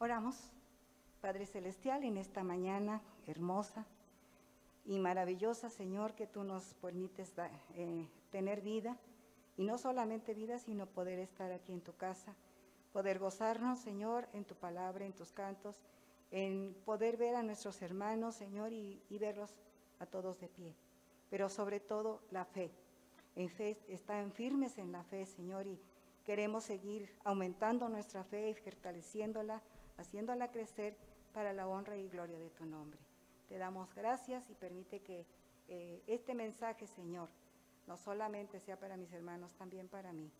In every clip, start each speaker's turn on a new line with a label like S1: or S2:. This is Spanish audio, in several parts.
S1: Oramos. Padre Celestial, en esta mañana hermosa y maravillosa, Señor, que tú nos permites tener vida, y no solamente vida, sino poder estar aquí en tu casa, poder gozarnos, Señor, en tu palabra, en tus cantos, en poder ver a nuestros hermanos, Señor, y verlos a todos de pie. Pero sobre todo la fe. En fe, están firmes en la fe, Señor, y queremos seguir aumentando nuestra fe y fortaleciéndola, haciéndola crecer para la honra y gloria de tu nombre. Te damos gracias y permite que este mensaje, Señor, no solamente sea para mis hermanos, también para mí,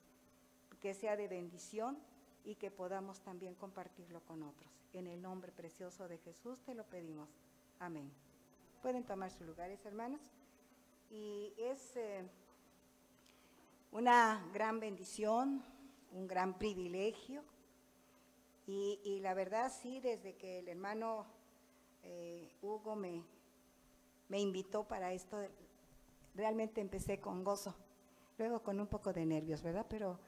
S1: que sea de bendición y que podamos también compartirlo con otros. En el nombre precioso de Jesús te lo pedimos. Amén. Pueden tomar sus lugares, hermanos. Y es una gran bendición, un gran privilegio. Y la verdad, sí, desde que el hermano Hugo me invitó para esto, realmente empecé con gozo, luego con un poco de nervios, ¿verdad? Pero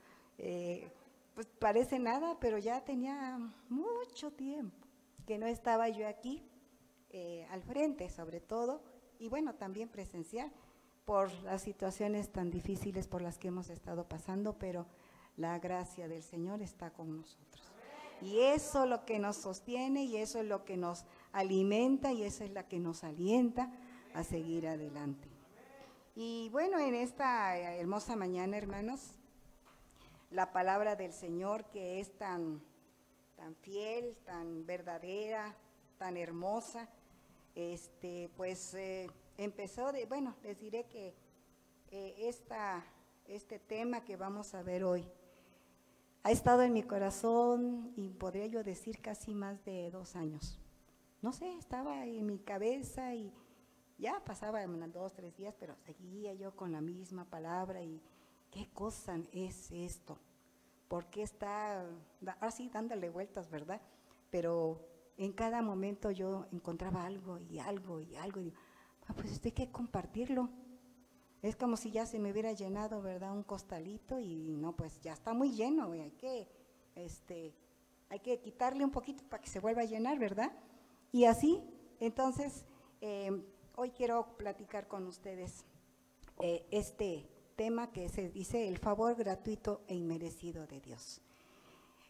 S1: pues parece nada, pero ya tenía mucho tiempo que no estaba yo aquí al frente, sobre todo, y bueno, también presencial, por las situaciones tan difíciles por las que hemos estado pasando, pero la gracia del Señor está con nosotros. Y eso es lo que nos sostiene, y eso es lo que nos alimenta, y eso es la que nos alienta a seguir adelante. Y bueno, en esta hermosa mañana, hermanos, la palabra del Señor, que es tan fiel, tan verdadera, tan hermosa, empezó bueno, les diré que este tema que vamos a ver hoy ha estado en mi corazón, y podría yo decir casi más de 2 años. No sé, estaba en mi cabeza y ya pasaban 2, 3 días, pero seguía yo con la misma palabra. Y ¿qué cosa es esto? ¿Por qué está así dándole vueltas, verdad? Pero en cada momento yo encontraba algo y algo y algo, y digo, pues esto hay que compartirlo. Es como si ya se me hubiera llenado, ¿verdad?, un costalito, y no, pues ya está muy lleno, hay que quitarle un poquito para que se vuelva a llenar, ¿verdad? Y así, entonces, hoy quiero platicar con ustedes este tema que se dice el favor gratuito e inmerecido de Dios.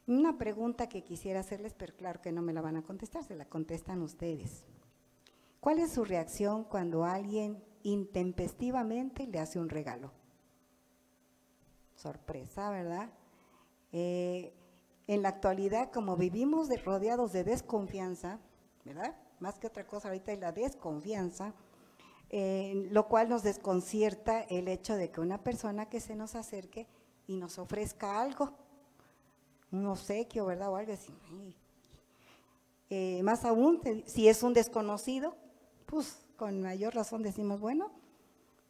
S1: Una pregunta que quisiera hacerles, pero claro que no me la van a contestar, se la contestan ustedes. ¿Cuál es su reacción cuando alguien intempestivamente le hace un regalo? Sorpresa, ¿verdad? En la actualidad, como vivimos rodeados de desconfianza, ¿verdad? Más que otra cosa ahorita es la desconfianza, lo cual nos desconcierta el hecho de que una persona que se nos acerque y nos ofrezca algo, un obsequio, ¿verdad? O algo así. Más aún, si es un desconocido, pues con mayor razón decimos, bueno,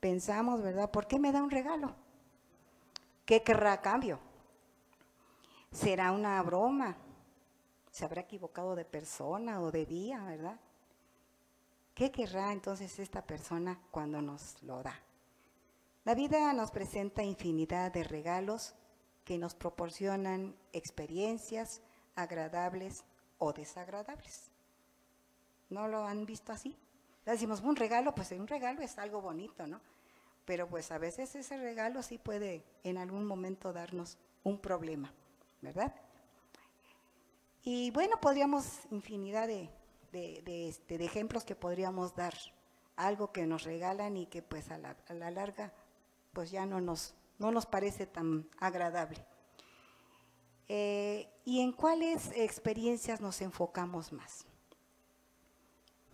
S1: pensamos, ¿verdad? ¿Por qué me da un regalo? ¿Qué querrá a cambio? ¿Será una broma? ¿Se habrá equivocado de persona o de día, verdad? ¿Qué querrá entonces esta persona cuando nos lo da? La vida nos presenta infinidad de regalos que nos proporcionan experiencias agradables o desagradables. ¿No lo han visto así? Decimos, un regalo, pues un regalo es algo bonito, ¿no? Pero pues a veces ese regalo sí puede en algún momento darnos un problema, ¿verdad? Y bueno, podríamos infinidad de ejemplos que podríamos dar, algo que nos regalan y que pues a la larga pues ya no nos parece tan agradable. ¿Y en cuáles experiencias nos enfocamos más?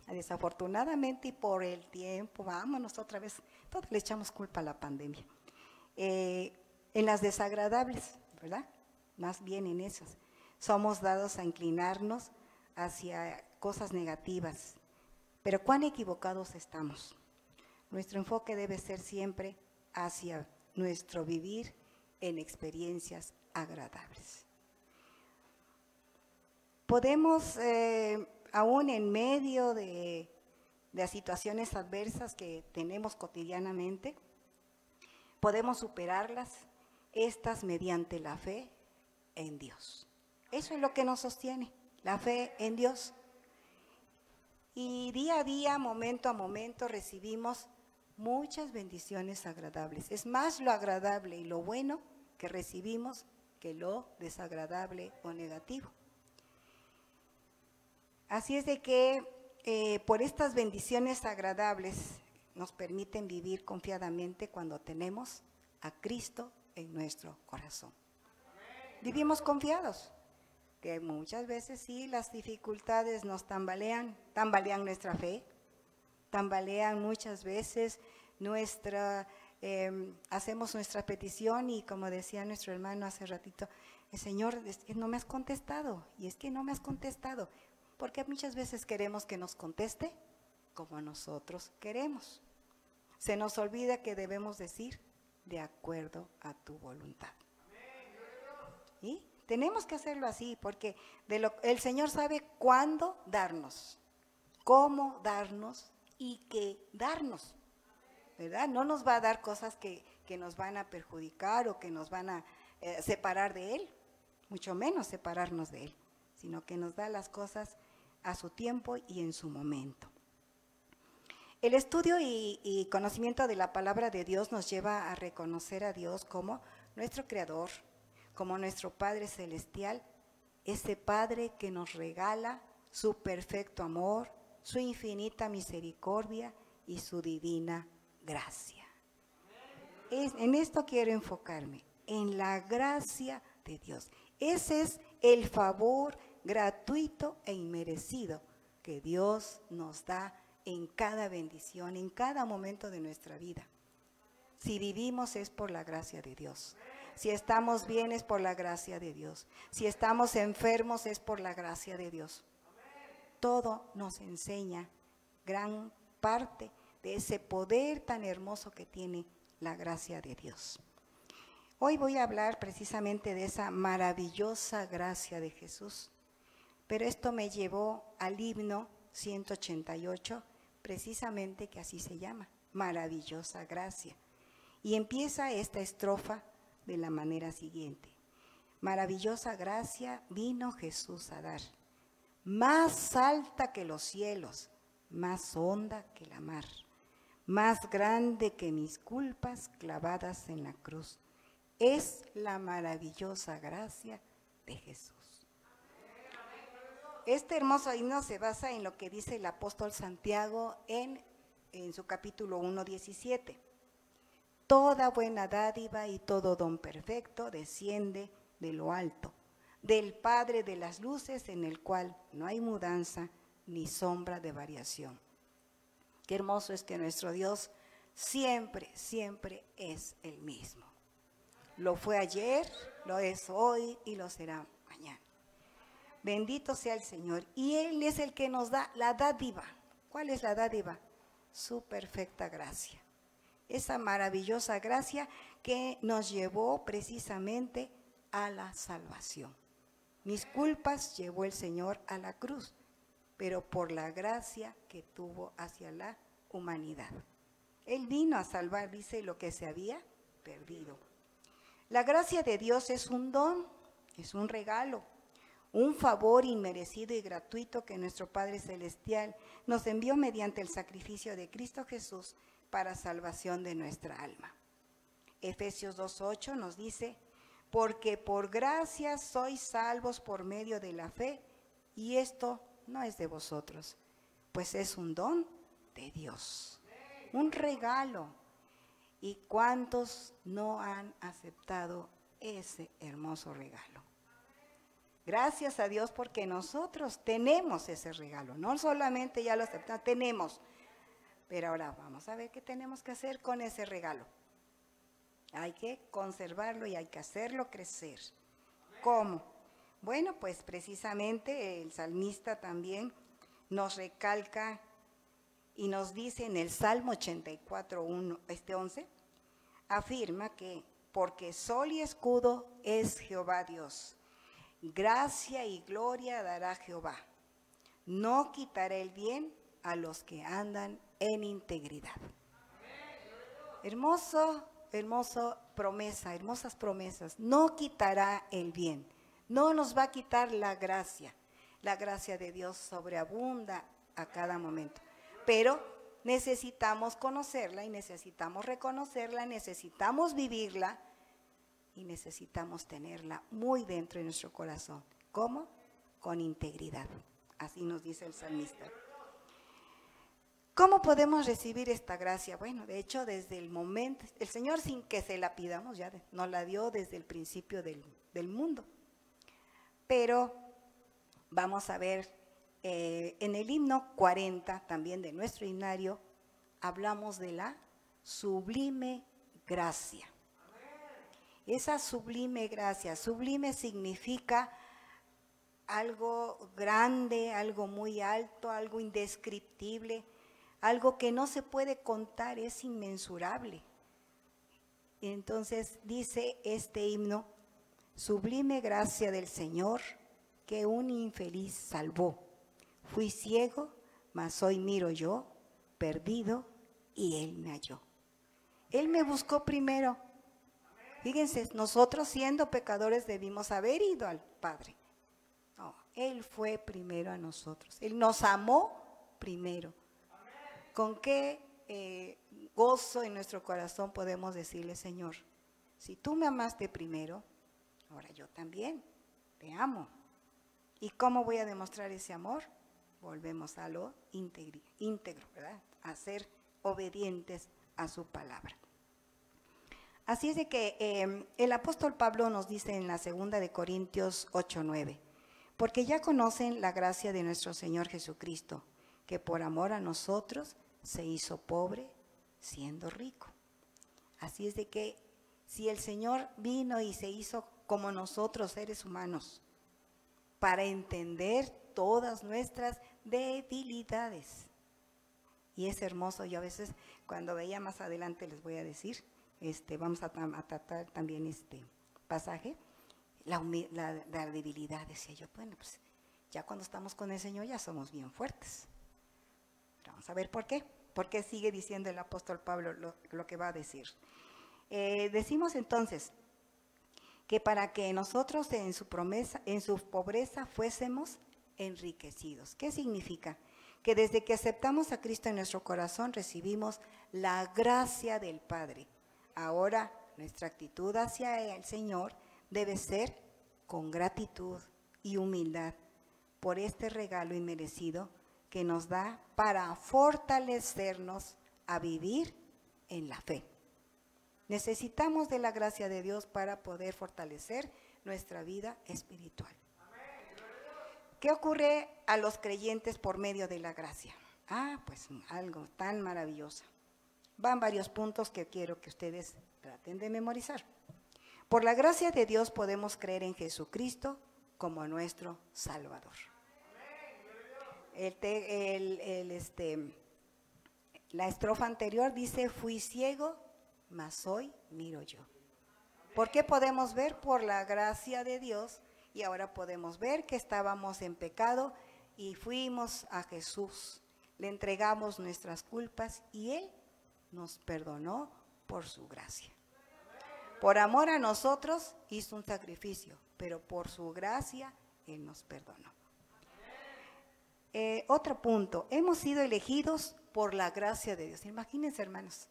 S1: Desafortunadamente, y por el tiempo, vámonos otra vez, todos le echamos culpa a la pandemia. En las desagradables, ¿verdad? Más bien en esas. Somos dados a inclinarnos hacia cosas negativas, pero ¿cuán equivocados estamos? Nuestro enfoque debe ser siempre hacia nuestro vivir en experiencias agradables. Podemos, aún en medio de las situaciones adversas que tenemos cotidianamente, podemos superarlas, estas mediante la fe en Dios. Eso es lo que nos sostiene. la fe en Dios. Y día a día, momento a momento, recibimos muchas bendiciones agradables. Es más lo agradable y lo bueno que recibimos que lo desagradable o negativo. Así es de que por estas bendiciones agradables nos permiten vivir confiadamente cuando tenemos a Cristo en nuestro corazón. Vivimos confiados, que muchas veces sí las dificultades nos tambalean nuestra fe, tambalean muchas veces hacemos nuestra petición y como decía nuestro hermano hace ratito, el Señor, es que no me has contestado, y es que no me has contestado, porque muchas veces queremos que nos conteste como nosotros queremos. Se nos olvida que debemos decir de acuerdo a tu voluntad. ¿Y? Tenemos que hacerlo así, porque el Señor sabe cuándo darnos, cómo darnos y qué darnos, ¿verdad? No nos va a dar cosas que nos van a perjudicar o que nos van a separar de Él, mucho menos separarnos de Él, sino que nos da las cosas a su tiempo y en su momento. El estudio y conocimiento de la palabra de Dios nos lleva a reconocer a Dios como nuestro Creador, como nuestro Padre Celestial, ese Padre que nos regala su perfecto amor, su infinita misericordia y su divina gracia. En esto quiero enfocarme, en la gracia de Dios. Ese es el favor gratuito e inmerecido que Dios nos da en cada bendición, en cada momento de nuestra vida. Si vivimos es por la gracia de Dios. Si estamos bien es por la gracia de Dios. Si estamos enfermos es por la gracia de Dios. Todo nos enseña gran parte de ese poder tan hermoso que tiene la gracia de Dios. Hoy voy a hablar precisamente de esa maravillosa gracia de Jesús, pero esto me llevó al himno 188, precisamente que así se llama, maravillosa gracia. Y empieza esta estrofa de la manera siguiente: maravillosa gracia vino Jesús a dar, más alta que los cielos, más honda que la mar, más grande que mis culpas clavadas en la cruz. Es la maravillosa gracia de Jesús. Este hermoso himno se basa en lo que dice el apóstol Santiago en su capítulo 1:17. Toda buena dádiva y todo don perfecto desciende de lo alto, del Padre de las luces, en el cual no hay mudanza ni sombra de variación. Qué hermoso es que nuestro Dios siempre, siempre es el mismo. Lo fue ayer, lo es hoy y lo será mañana. Bendito sea el Señor. Y Él es el que nos da la dádiva. ¿Cuál es la dádiva? Su perfecta gracia. Esa maravillosa gracia que nos llevó precisamente a la salvación. Mis culpas llevó el Señor a la cruz, pero por la gracia que tuvo hacia la humanidad. Él vino a salvar, dice, lo que se había perdido. La gracia de Dios es un don, es un regalo, un favor inmerecido y gratuito que nuestro Padre Celestial nos envió mediante el sacrificio de Cristo Jesús para salvación de nuestra alma. Efesios 2:8 nos dice: porque por gracia sois salvos por medio de la fe, y esto no es de vosotros, pues es un don de Dios, un regalo. ¿Y cuántos no han aceptado ese hermoso regalo? Gracias a Dios, porque nosotros tenemos ese regalo, no solamente ya lo aceptamos, tenemos. Pero ahora vamos a ver qué tenemos que hacer con ese regalo. Hay que conservarlo y hay que hacerlo crecer. ¿Cómo? Bueno, pues precisamente el salmista también nos recalca y nos dice en el Salmo 84:11, afirma que porque sol y escudo es Jehová Dios, gracia y gloria dará Jehová, no quitará el bien a los que andan en integridad. Hermosa promesa, hermosas promesas. No quitará el bien, no nos va a quitar la gracia. la gracia de Dios sobreabunda a cada momento. Pero necesitamos conocerla y necesitamos reconocerla, necesitamos vivirla y necesitamos tenerla muy dentro de nuestro corazón. ¿Cómo? Con integridad. Así nos dice el salmista. ¿Cómo podemos recibir esta gracia? Bueno, de hecho, desde el momento, el Señor sin que se la pidamos, ya nos la dio desde el principio del mundo. Pero vamos a ver, en el himno 40, también de nuestro himnario, hablamos de la sublime gracia. Esa sublime gracia, sublime significa algo grande, algo muy alto, algo indescriptible, algo que no se puede contar, es inmensurable. Entonces dice este himno, sublime gracia del Señor, que un infeliz salvó. Fui ciego, mas hoy miro yo, perdido, y Él me halló. Él me buscó primero. Fíjense, nosotros siendo pecadores debimos haber ido al Padre. No, Él fue primero a nosotros. Él nos amó primero. ¿Con qué gozo en nuestro corazón podemos decirle, Señor, si tú me amaste primero, ahora yo también te amo? ¿Y cómo voy a demostrar ese amor? Volvemos a lo íntegro, ¿verdad? A ser obedientes a su palabra. Así es de que el apóstol Pablo nos dice en la 2 de Corintios 8:9, porque ya conocen la gracia de nuestro Señor Jesucristo, que por amor a nosotros se hizo pobre siendo rico. Así es de que si el Señor vino y se hizo como nosotros, seres humanos, para entender todas nuestras debilidades. Y es hermoso, yo a veces cuando veía más adelante les voy a decir, vamos a tratar también este pasaje, la debilidad, decía yo, bueno, pues ya cuando estamos con el Señor ya somos bien fuertes. Pero vamos a ver por qué. ¿Por qué sigue diciendo el apóstol Pablo lo que va a decir? Decimos entonces que para que nosotros en su pobreza fuésemos enriquecidos. ¿Qué significa? Que desde que aceptamos a Cristo en nuestro corazón recibimos la gracia del Padre. Ahora nuestra actitud hacia el Señor debe ser con gratitud y humildad por este regalo inmerecido que nos da para fortalecernos a vivir en la fe. Necesitamos de la gracia de Dios para poder fortalecer nuestra vida espiritual. ¿Qué ocurre a los creyentes por medio de la gracia? Pues algo tan maravilloso. Van varios puntos que quiero que ustedes traten de memorizar. Por la gracia de Dios podemos creer en Jesucristo como nuestro Salvador. La estrofa anterior dice, fui ciego, mas hoy miro yo. ¿Por qué podemos ver? Por la gracia de Dios. Y ahora podemos ver que estábamos en pecado y fuimos a Jesús. Le entregamos nuestras culpas y Él nos perdonó por su gracia. Por amor a nosotros hizo un sacrificio, pero por su gracia Él nos perdonó. Otro punto, hemos sido elegidos por la gracia de Dios. Imagínense, hermanos,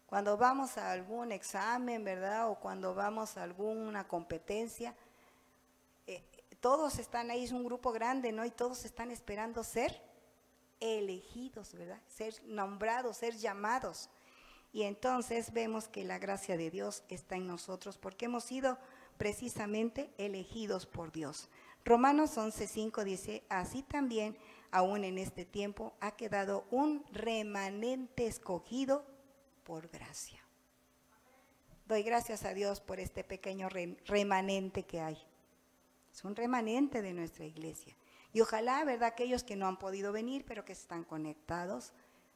S1: cuando vamos a algún examen, ¿verdad? O cuando vamos a alguna competencia, todos están ahí, es un grupo grande, ¿no? Y todos están esperando ser elegidos, ¿verdad? Ser nombrados, ser llamados. Y entonces vemos que la gracia de Dios está en nosotros porque hemos sido precisamente elegidos por Dios. Romanos 11:5 dice, así también, aún en este tiempo, ha quedado un remanente escogido por gracia. Doy gracias a Dios por este pequeño remanente que hay. Es un remanente de nuestra iglesia. Y ojalá, ¿verdad?, aquellos que no han podido venir, pero que están conectados,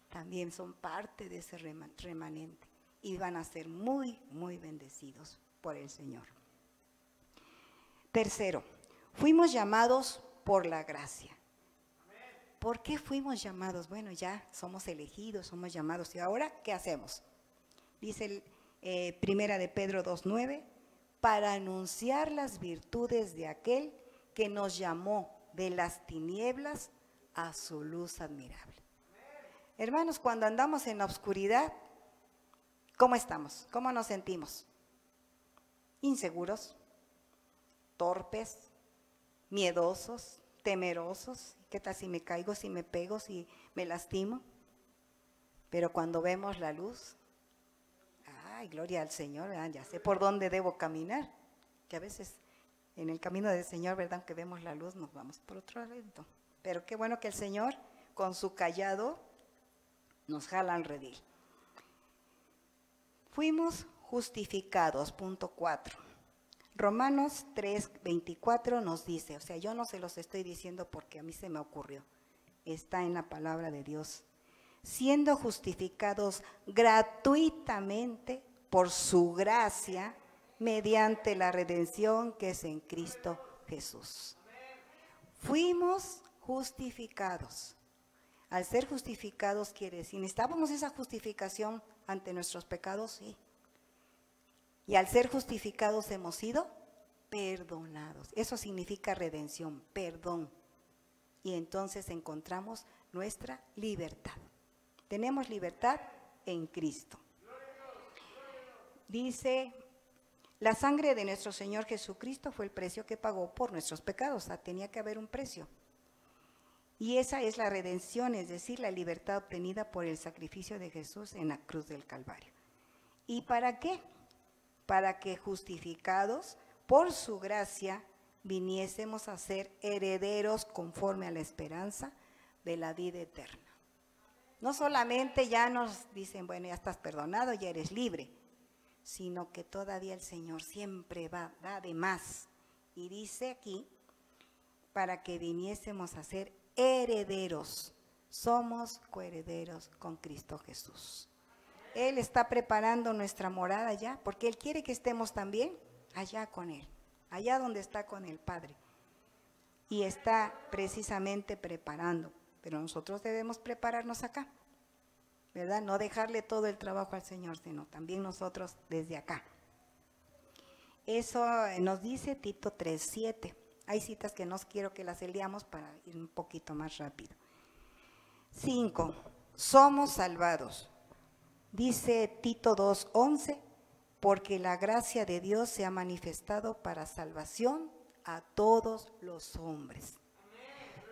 S1: también son parte de ese remanente. Y van a ser muy, muy bendecidos por el Señor. Tercero, fuimos llamados por la gracia. ¿Por qué fuimos llamados? Bueno, ya somos elegidos, somos llamados. ¿Y ahora qué hacemos? Dice Primera de Pedro 2:9, para anunciar las virtudes de aquel que nos llamó de las tinieblas a su luz admirable. Hermanos, cuando andamos en la oscuridad, ¿cómo estamos? ¿Cómo nos sentimos? Inseguros, torpes, miedosos, temerosos. ¿Qué tal si me caigo, si me pego, si me lastimo? Pero cuando vemos la luz, ay, gloria al Señor, ¿verdad? Ya sé por dónde debo caminar, que a veces en el camino del Señor, ¿verdad? Aunque vemos la luz, nos vamos por otro lado. Pero qué bueno que el Señor, con su cayado, nos jala al redil. Fuimos justificados, punto 4. Romanos 3:24 nos dice, o sea, yo no se los estoy diciendo porque a mí se me ocurrió, está en la palabra de Dios. Siendo justificados gratuitamente por su gracia, mediante la redención que es en Cristo Jesús. Fuimos justificados. Al ser justificados quiere decir, necesitábamos esa justificación ante nuestros pecados, sí. Y al ser justificados hemos sido perdonados. Eso significa redención, perdón. Y entonces encontramos nuestra libertad. Tenemos libertad en Cristo. Dice, la sangre de nuestro Señor Jesucristo fue el precio que pagó por nuestros pecados. O sea, tenía que haber un precio. Y esa es la redención, es decir, la libertad obtenida por el sacrificio de Jesús en la cruz del Calvario. ¿Y para qué? Para que justificados por su gracia viniésemos a ser herederos conforme a la esperanza de la vida eterna. No solamente ya nos dicen, bueno, ya estás perdonado, ya eres libre, sino que todavía el Señor siempre da de más. Y dice aquí, para que viniésemos a ser herederos, somos coherederos con Cristo Jesús. Él está preparando nuestra morada ya, porque Él quiere que estemos también allá con Él, allá donde está con el Padre. Y está precisamente preparando, pero nosotros debemos prepararnos acá, ¿verdad? No dejarle todo el trabajo al Señor, sino también nosotros desde acá. Eso nos dice Tito 3:7. Hay citas que no quiero que las leamos para ir un poquito más rápido. 5. Somos salvados. Dice Tito 2:11, porque la gracia de Dios se ha manifestado para salvación a todos los hombres.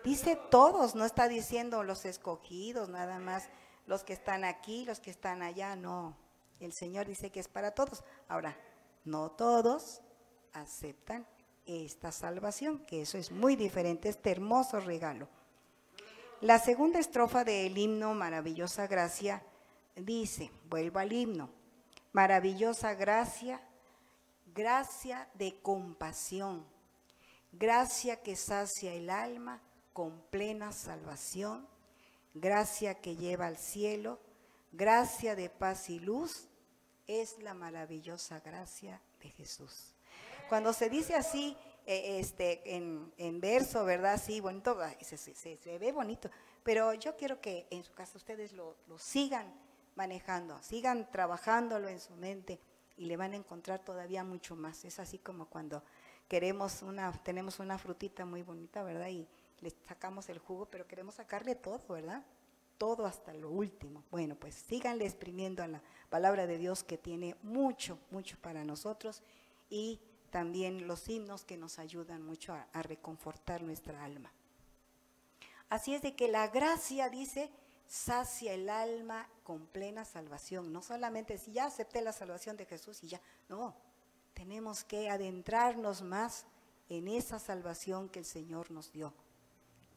S1: Dice todos, no está diciendo los escogidos, nada más los que están aquí, los que están allá, no. El Señor dice que es para todos. Ahora, no todos aceptan esta salvación, que eso es muy diferente, este hermoso regalo. La segunda estrofa del himno Maravillosa Gracia dice, vuelvo al himno, maravillosa gracia, gracia de compasión, gracia que sacia el alma con plena salvación, gracia que lleva al cielo, gracia de paz y luz, es la maravillosa gracia de Jesús. Cuando se dice así, en verso, ¿verdad? Sí, bonito, se ve bonito, pero yo quiero que en su casa ustedes lo sigan manejando, sigan trabajándolo en su mente y le van a encontrar todavía mucho más. Es así como cuando tenemos una frutita muy bonita, ¿verdad? Y le sacamos el jugo, pero queremos sacarle todo, ¿verdad? Todo hasta lo último. Bueno, pues síganle exprimiendo a la palabra de Dios que tiene mucho, mucho para nosotros, y también los himnos que nos ayudan mucho a reconfortar nuestra alma. Así es de que la gracia, dice, sacia el alma con plena salvación. No solamente si ya acepté la salvación de Jesús y ya, no. Tenemos que adentrarnos más en esa salvación que el Señor nos dio.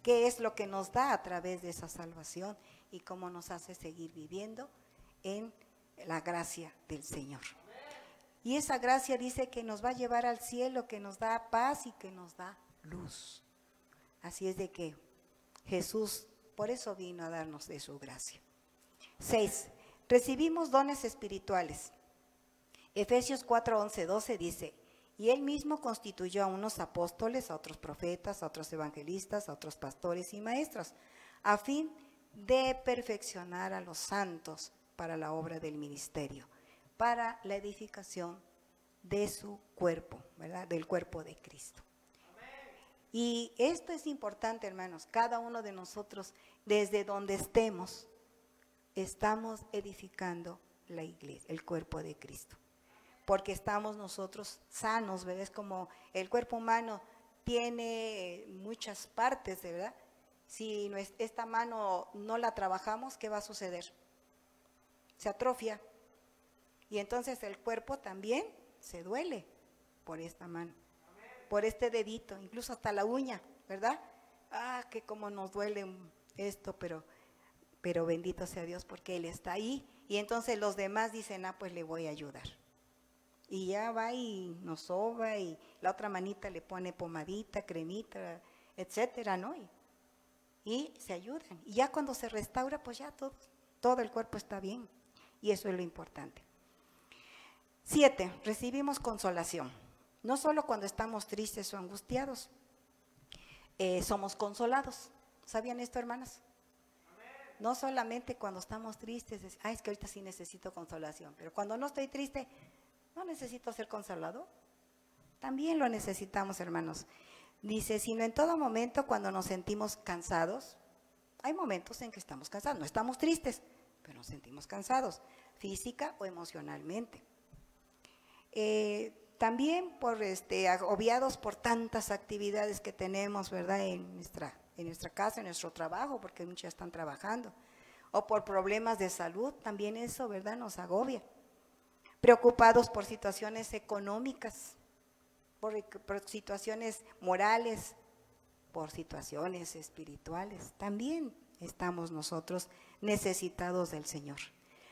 S1: ¿Qué es lo que nos da a través de esa salvación y cómo nos hace seguir viviendo en la gracia del Señor? Y esa gracia dice que nos va a llevar al cielo, que nos da paz y que nos da luz. Así es de que Jesús por eso vino a darnos de su gracia. 6. Recibimos dones espirituales. Efesios 4, 11, 12 dice, y Él mismo constituyó a unos apóstoles, a otros profetas, a otros evangelistas, a otros pastores y maestros, a fin de perfeccionar a los santos para la obra del ministerio, para la edificación de su cuerpo, ¿verdad? Del cuerpo de Cristo. Y esto es importante, hermanos, cada uno de nosotros, desde donde estemos, estamos edificando la iglesia, el cuerpo de Cristo. Porque estamos nosotros sanos, ¿verdad? Es como el cuerpo humano tiene muchas partes, ¿verdad? Si esta mano no la trabajamos, ¿qué va a suceder? Se atrofia. Y entonces el cuerpo también se duele por esta mano, por este dedito, incluso hasta la uña, ¿verdad? Que como nos duele esto, pero bendito sea Dios porque Él está ahí. Y entonces los demás dicen, pues le voy a ayudar. Y ya va y nos soba y la otra manita le pone pomadita, cremita, etcétera, ¿no? Y se ayudan. Y ya cuando se restaura, pues ya todo el cuerpo está bien. Y eso es lo importante. 7. Recibimos consolación. No solo cuando estamos tristes o angustiados, somos consolados. ¿Sabían esto, hermanas? No solamente cuando estamos tristes, es que ahorita sí necesito consolación, pero cuando no estoy triste, no necesito ser consolado. También lo necesitamos, hermanos. Dice, sino en todo momento cuando nos sentimos cansados, hay momentos en que estamos cansados, no estamos tristes, pero nos sentimos cansados, física o emocionalmente. También agobiados por tantas actividades que tenemos, ¿verdad? En nuestra casa, en nuestro trabajo, porque muchas están trabajando, o por problemas de salud, también eso, ¿verdad? Nos agobia. Preocupados por situaciones económicas, por situaciones morales, por situaciones espirituales, también estamos nosotros necesitados del Señor.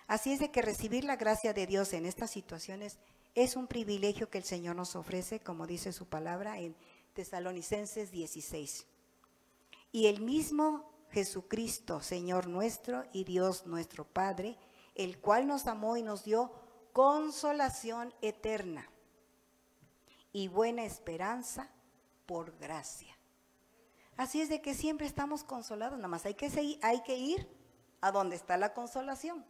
S1: Así es de que recibir la gracia de Dios en estas situaciones es un privilegio que el Señor nos ofrece, como dice su palabra en Tesalonicenses 16. Y el mismo Jesucristo, Señor nuestro y Dios nuestro Padre, el cual nos amó y nos dio consolación eterna y buena esperanza por gracia. Así es de que siempre estamos consolados, nada más hay que ir a donde está la consolación.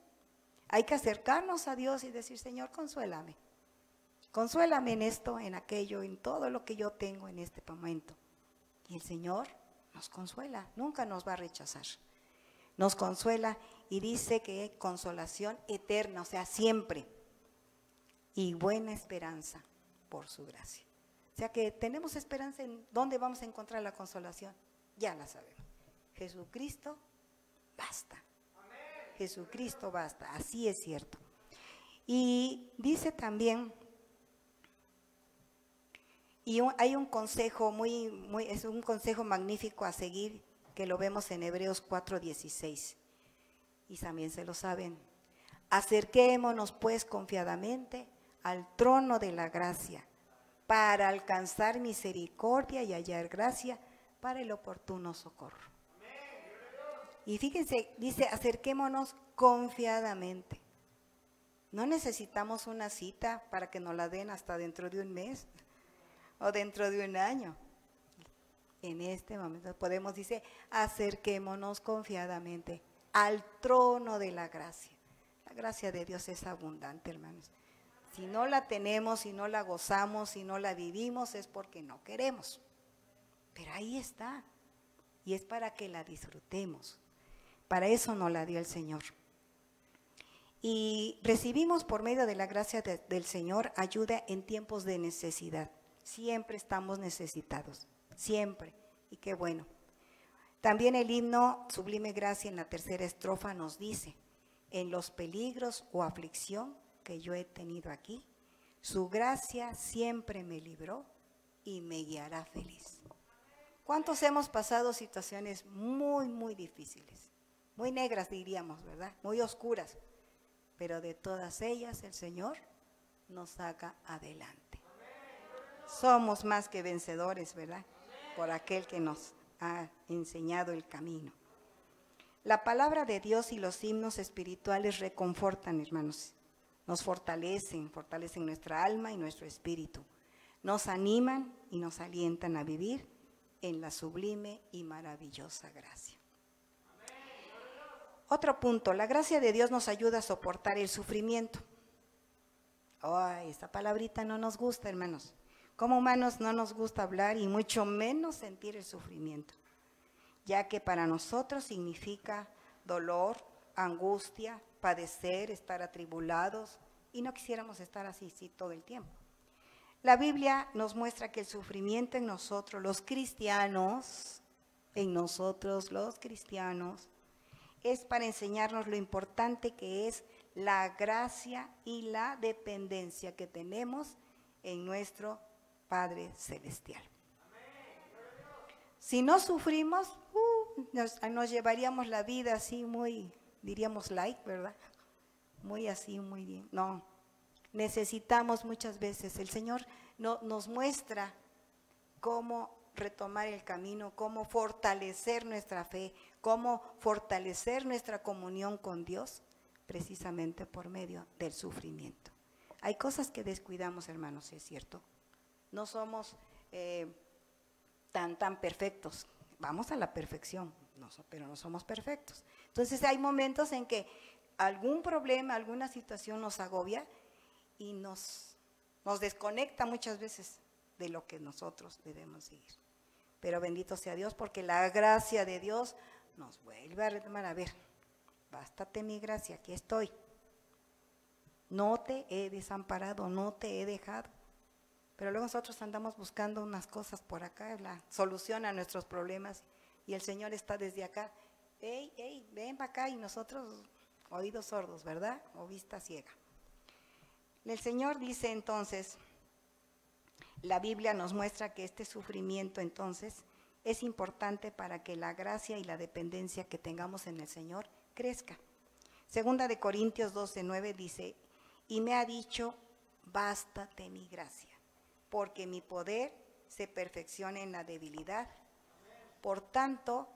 S1: Hay que acercarnos a Dios y decir, Señor, consuélame. Consuélame en esto, en aquello, en todo lo que yo tengo en este momento. Y el Señor nos consuela, nunca nos va a rechazar. Nos consuela y dice que es consolación eterna, o sea, siempre. Y buena esperanza por su gracia. O sea que tenemos esperanza en dónde vamos a encontrar la consolación. Ya la sabemos. Jesucristo basta. Jesucristo basta, así es cierto. Y dice también, y hay un consejo es un consejo magnífico a seguir, que lo vemos en Hebreos 4:16. Y también se lo saben. Acerquémonos pues confiadamente al trono de la gracia, para alcanzar misericordia y hallar gracia para el oportuno socorro. Y fíjense, dice, acerquémonos confiadamente. No necesitamos una cita para que nos la den hasta dentro de un mes o dentro de un año. En este momento podemos, dice, acerquémonos confiadamente al trono de la gracia. La gracia de Dios es abundante, hermanos. Si no la tenemos, si no la gozamos, si no la vivimos, es porque no queremos. Pero ahí está. Y es para que la disfrutemos. Para eso nos la dio el Señor. Y recibimos por medio de la gracia del Señor ayuda en tiempos de necesidad. Siempre estamos necesitados, siempre. Y qué bueno. También el himno Sublime Gracia en la tercera estrofa nos dice, en los peligros o aflicción que yo he tenido aquí, su gracia siempre me libró y me guiará feliz. ¿Cuántos hemos pasado situaciones muy, muy difíciles? Muy negras diríamos, ¿verdad? Muy oscuras. Pero de todas ellas el Señor nos saca adelante. Somos más que vencedores, ¿verdad? Por aquel que nos ha enseñado el camino. La palabra de Dios y los himnos espirituales reconfortan, hermanos. Nos fortalecen nuestra alma y nuestro espíritu. Nos animan y nos alientan a vivir en la sublime y maravillosa gracia. Otro punto, la gracia de Dios nos ayuda a soportar el sufrimiento. Esta palabrita no nos gusta, hermanos. Como humanos no nos gusta hablar y mucho menos sentir el sufrimiento, ya que para nosotros significa dolor, angustia, padecer, estar atribulados, y no quisiéramos estar así todo el tiempo. La Biblia nos muestra que el sufrimiento en nosotros, los cristianos, es para enseñarnos lo importante que es la gracia y la dependencia que tenemos en nuestro Padre Celestial. Si no sufrimos, nos llevaríamos la vida así muy, diríamos light, ¿verdad? Muy así, muy bien. No, necesitamos muchas veces, el Señor nos muestra cómo retomar el camino, cómo fortalecer nuestra fe, cómo fortalecer nuestra comunión con Dios, precisamente por medio del sufrimiento. Hay cosas que descuidamos, hermanos, es cierto. No somos tan perfectos. Vamos a la perfección, pero no somos perfectos. Entonces hay momentos en que algún problema, alguna situación nos agobia y nos desconecta muchas veces de lo que nosotros debemos seguir. Pero bendito sea Dios, porque la gracia de Dios nos vuelve a retomar. A ver, bástate mi gracia, aquí estoy. No te he desamparado, no te he dejado. Pero luego nosotros andamos buscando unas cosas por acá, la solución a nuestros problemas, y el Señor está desde acá. ¡Ey, ven para acá! Y nosotros, oídos sordos, ¿verdad? O vista ciega. El Señor dice entonces, la Biblia nos muestra que este sufrimiento entonces es importante para que la gracia y la dependencia que tengamos en el Señor crezca. Segunda de Corintios 12:9 dice, y me ha dicho, bástate mi gracia, porque mi poder se perfecciona en la debilidad. Por tanto,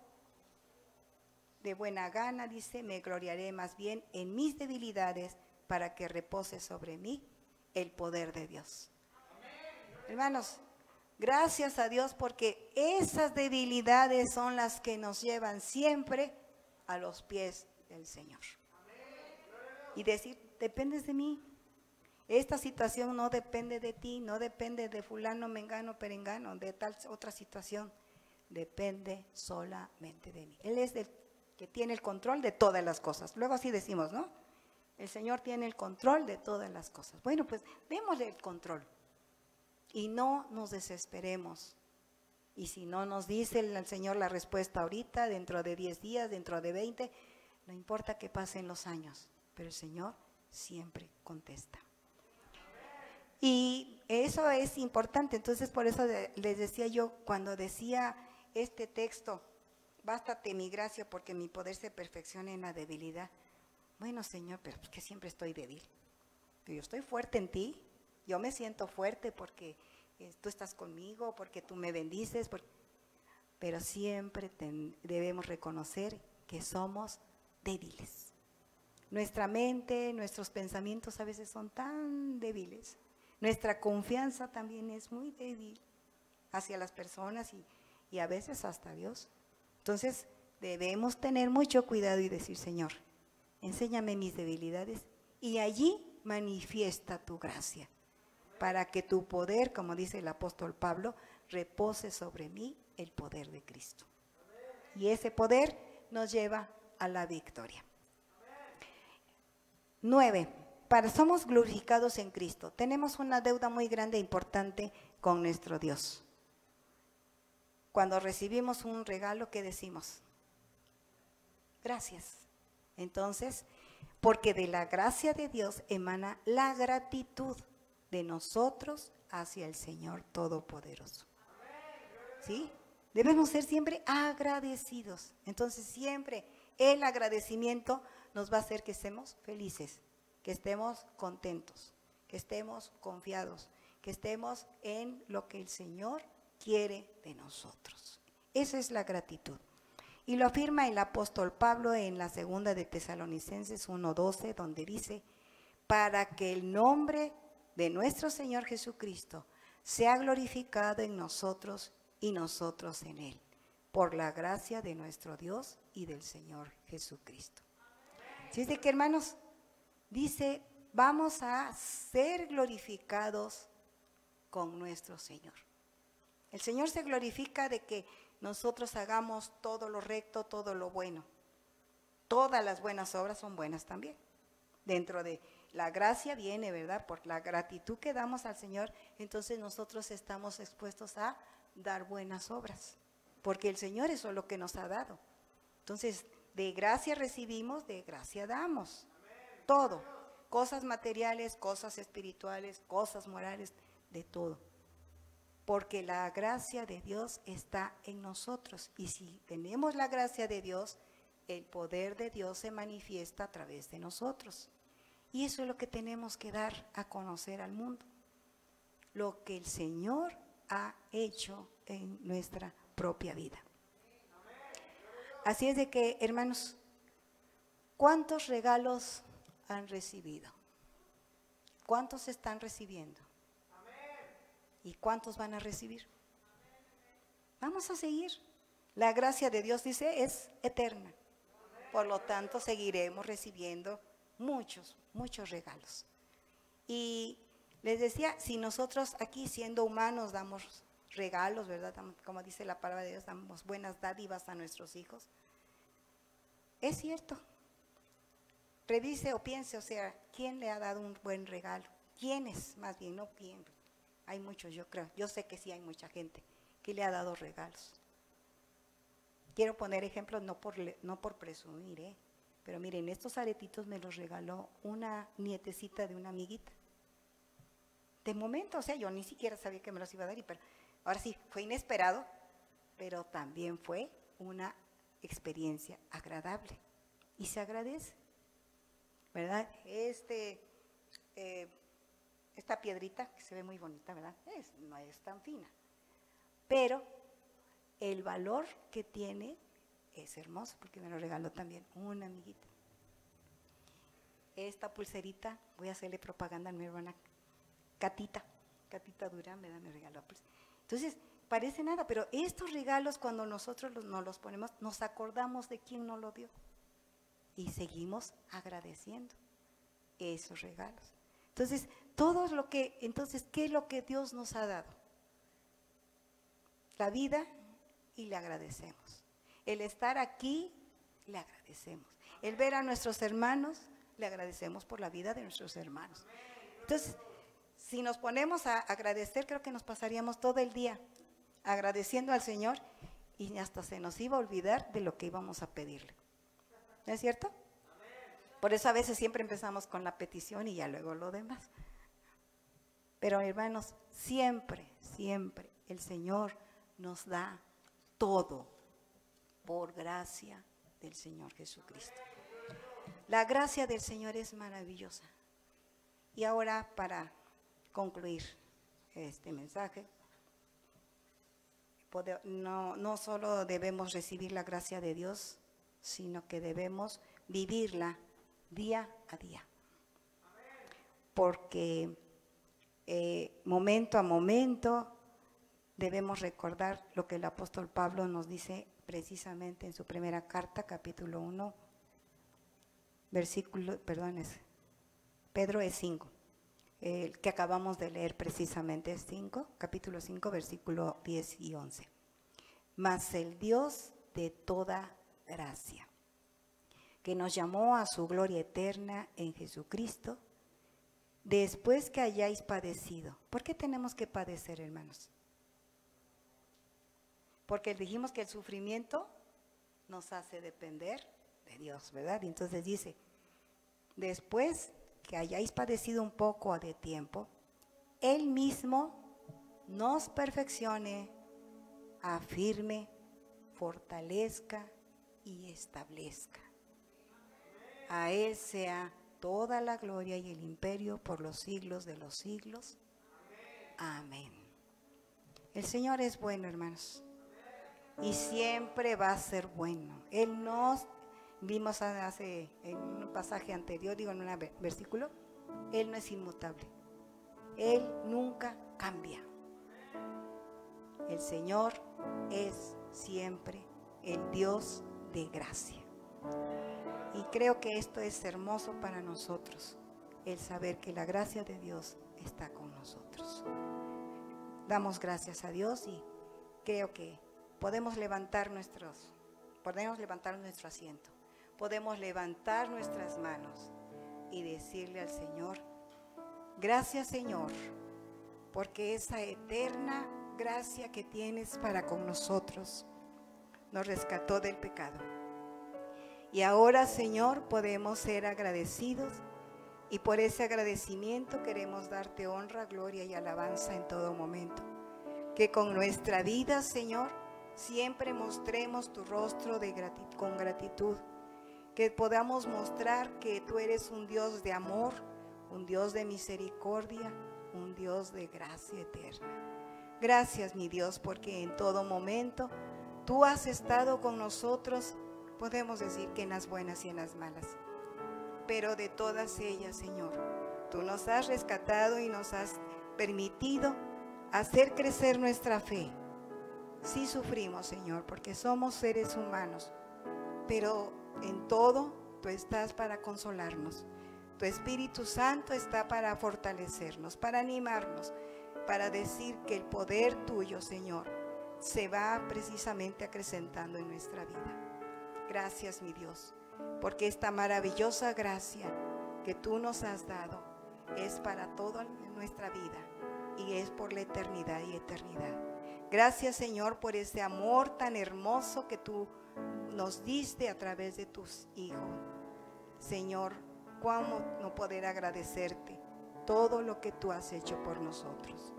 S1: de buena gana, dice, me gloriaré más bien en mis debilidades para que repose sobre mí el poder de Dios. Hermanos, gracias a Dios porque esas debilidades son las que nos llevan siempre a los pies del Señor. Y decir, dependes de mí. Esta situación no depende de ti, no depende de fulano, mengano, perengano, de tal otra situación. Depende solamente de mí. Él es el que tiene el control de todas las cosas. Luego así decimos, ¿no? El Señor tiene el control de todas las cosas. Bueno, pues démosle el control. Y no nos desesperemos. Y si no nos dice el Señor la respuesta ahorita, dentro de 10 días, dentro de 20, no importa que pasen los años, pero el Señor siempre contesta. Y eso es importante. Entonces, por eso les decía yo, cuando decía este texto, bástate mi gracia porque mi poder se perfecciona en la debilidad. Bueno, Señor, pero es que siempre estoy débil. Yo estoy fuerte en ti. Yo me siento fuerte porque tú estás conmigo, porque tú me bendices. Pero siempre debemos reconocer que somos débiles. Nuestra mente, nuestros pensamientos a veces son tan débiles. Nuestra confianza también es muy débil hacia las personas y a veces hasta Dios. Entonces debemos tener mucho cuidado y decir, Señor, enséñame mis debilidades y allí manifiesta tu gracia, para que tu poder, como dice el apóstol Pablo, repose sobre mí el poder de Cristo. Y ese poder nos lleva a la victoria. 9. Somos glorificados en Cristo. Tenemos una deuda muy grande e importante con nuestro Dios. Cuando recibimos un regalo, ¿qué decimos? Gracias. Entonces, porque de la gracia de Dios emana la gratitud de nosotros hacia el Señor Todopoderoso. ¿Sí? Debemos ser siempre agradecidos. Entonces, siempre el agradecimiento nos va a hacer que estemos felices, que estemos contentos, que estemos confiados, que estemos en lo que el Señor quiere de nosotros. Esa es la gratitud. Y lo afirma el apóstol Pablo en la segunda de Tesalonicenses 1:12, donde dice, para que el nombre de nuestro Señor Jesucristo sea glorificado en nosotros y nosotros en Él, por la gracia de nuestro Dios y del Señor Jesucristo. Así es de que, hermanos, dice, vamos a ser glorificados con nuestro Señor. El Señor se glorifica de que nosotros hagamos todo lo recto, todo lo bueno. Todas las buenas obras son buenas también. Dentro de la gracia viene, ¿verdad? Por la gratitud que damos al Señor, entonces nosotros estamos expuestos a dar buenas obras. Porque el Señor eso es lo que nos ha dado. Entonces, de gracia recibimos, de gracia damos. Todo. Cosas materiales, cosas espirituales, cosas morales, de todo. Porque la gracia de Dios está en nosotros. Y si tenemos la gracia de Dios, el poder de Dios se manifiesta a través de nosotros. Y eso es lo que tenemos que dar a conocer al mundo. Lo que el Señor ha hecho en nuestra propia vida. Así es de que, hermanos, ¿cuántos regalos han recibido? ¿Cuántos están recibiendo? ¿Y cuántos van a recibir? Vamos a seguir. La gracia de Dios, dice, es eterna. Por lo tanto, seguiremos recibiendo muchos regalos. Y les decía, si nosotros aquí siendo humanos damos regalos, ¿verdad? Como dice la palabra de Dios, damos buenas dádivas a nuestros hijos. Es cierto. Revise o piense, o sea, ¿quién le ha dado un buen regalo? ¿Quiénes? Más bien, no quién. Hay muchos, yo creo. Yo sé que sí hay mucha gente que le ha dado regalos. Quiero poner ejemplos, no por presumir, pero miren, estos aretitos me los regaló una nietecita de una amiguita. De momento, o sea, yo ni siquiera sabía que me los iba a dar, pero ahora sí, fue inesperado, pero también fue una experiencia agradable. Y se agradece, ¿verdad? Esta piedrita, que se ve muy bonita, ¿verdad? No es tan fina, pero el valor que tiene es hermoso, porque me lo regaló también una amiguita. Esta pulserita, voy a hacerle propaganda a mi hermana Catita Durán, ¿verdad? Me regaló. Entonces, parece nada, pero estos regalos cuando nosotros nos los ponemos, nos acordamos de quién nos lo dio. Y seguimos agradeciendo esos regalos. Entonces, ¿qué es lo que Dios nos ha dado? La vida, y le agradecemos. El estar aquí, le agradecemos. El ver a nuestros hermanos, le agradecemos por la vida de nuestros hermanos. Entonces, si nos ponemos a agradecer, creo que nos pasaríamos todo el día agradeciendo al Señor y hasta se nos iba a olvidar de lo que íbamos a pedirle. ¿No es cierto? Por eso a veces siempre empezamos con la petición y ya luego lo demás. Pero hermanos, siempre el Señor nos da todo por gracia del Señor Jesucristo. La gracia del Señor es maravillosa. Y ahora, para concluir este mensaje, no solo debemos recibir la gracia de Dios, sino que debemos vivirla día a día. Porque momento a momento debemos recordar lo que el apóstol Pablo nos dice precisamente en su primera carta, capítulo 1, Pedro es 5, el que acabamos de leer precisamente es 5, capítulo 5, versículo 10 y 11. Mas el Dios de toda gracia, que nos llamó a su gloria eterna en Jesucristo, después que hayáis padecido. ¿Por qué tenemos que padecer, hermanos? Porque dijimos que el sufrimiento nos hace depender de Dios, ¿verdad? Y entonces dice, después que hayáis padecido un poco de tiempo, Él mismo nos perfeccione, afirme, fortalezca y establezca. A Él sea toda la gloria y el imperio por los siglos de los siglos. Amén. El Señor es bueno, hermanos. Y siempre va a ser bueno. Él nos, vimos hace en un pasaje anterior, en un versículo, Él no es inmutable. Él nunca cambia. El Señor es siempre el Dios de gracia. Y creo que esto es hermoso para nosotros, el saber que la gracia de Dios está con nosotros. damos gracias a Dios y creo que podemos levantar nuestro asiento, podemos levantar nuestras manos y decirle al Señor, gracias Señor, porque esa eterna gracia que tienes para con nosotros nos rescató del pecado. Y ahora, Señor, podemos ser agradecidos y por ese agradecimiento queremos darte honra, gloria y alabanza en todo momento. Que con nuestra vida, Señor, siempre mostremos tu rostro con gratitud. Que podamos mostrar que tú eres un Dios de amor, un Dios de misericordia, un Dios de gracia eterna. Gracias, mi Dios, porque en todo momento tú has estado con nosotros, podemos decir que en las buenas y en las malas. Pero de todas ellas, Señor, tú nos has rescatado y nos has permitido hacer crecer nuestra fe. Sí sufrimos, Señor, porque somos seres humanos, pero en todo tú estás para consolarnos. Tu Espíritu Santo está para fortalecernos, para animarnos, para decir que el poder tuyo, Señor, se va precisamente acrecentando en nuestra vida. Gracias, mi Dios, porque esta maravillosa gracia que tú nos has dado es para toda nuestra vida y es por la eternidad y eternidad. Gracias, Señor, por ese amor tan hermoso que tú nos diste a través de tus hijos. Señor, ¿cómo no poder agradecerte todo lo que tú has hecho por nosotros?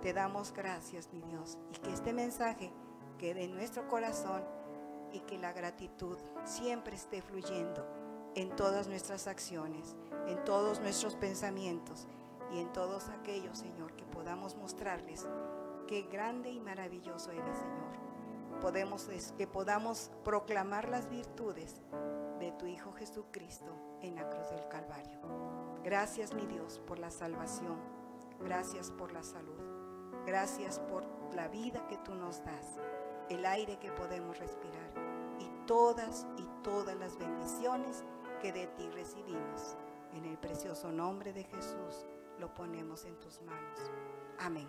S1: Te damos gracias, mi Dios, y que este mensaje quede en nuestro corazón y que la gratitud siempre esté fluyendo en todas nuestras acciones, en todos nuestros pensamientos y en todos aquellos, Señor, que podamos mostrarles qué grande y maravilloso eres, Señor. Que podamos proclamar las virtudes de tu Hijo Jesucristo en la cruz del Calvario. Gracias, mi Dios, por la salvación. Gracias por la salud. Gracias por la vida que tú nos das, el aire que podemos respirar y todas las bendiciones que de ti recibimos. En el precioso nombre de Jesús lo ponemos en tus manos. Amén.